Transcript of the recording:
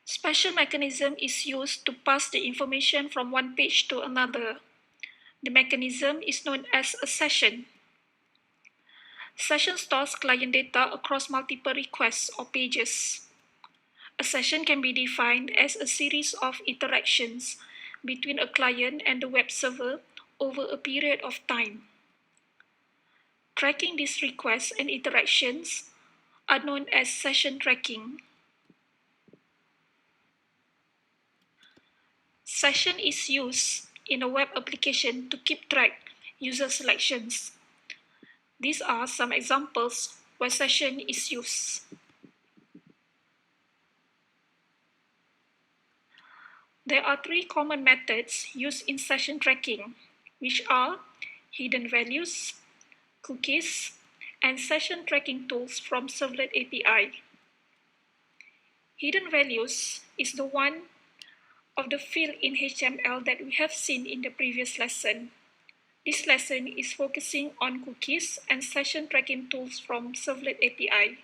Special mechanism is used to pass the information from one page to another. The mechanism is known as a session. Session stores client data across multiple requests or pages. A session can be defined as a series of interactions between a client and the web server over a period of time. Tracking these requests and interactions are known as session tracking. Session is used in a web application to keep track user selections. These are some examples where session is used. There are three common methods used in session tracking, which are hidden values, cookies, and session tracking tools from Servlet API. Hidden values is the one of the field in HTML that we have seen in the previous lesson. This lesson is focusing on cookies and session tracking tools from Servlet API.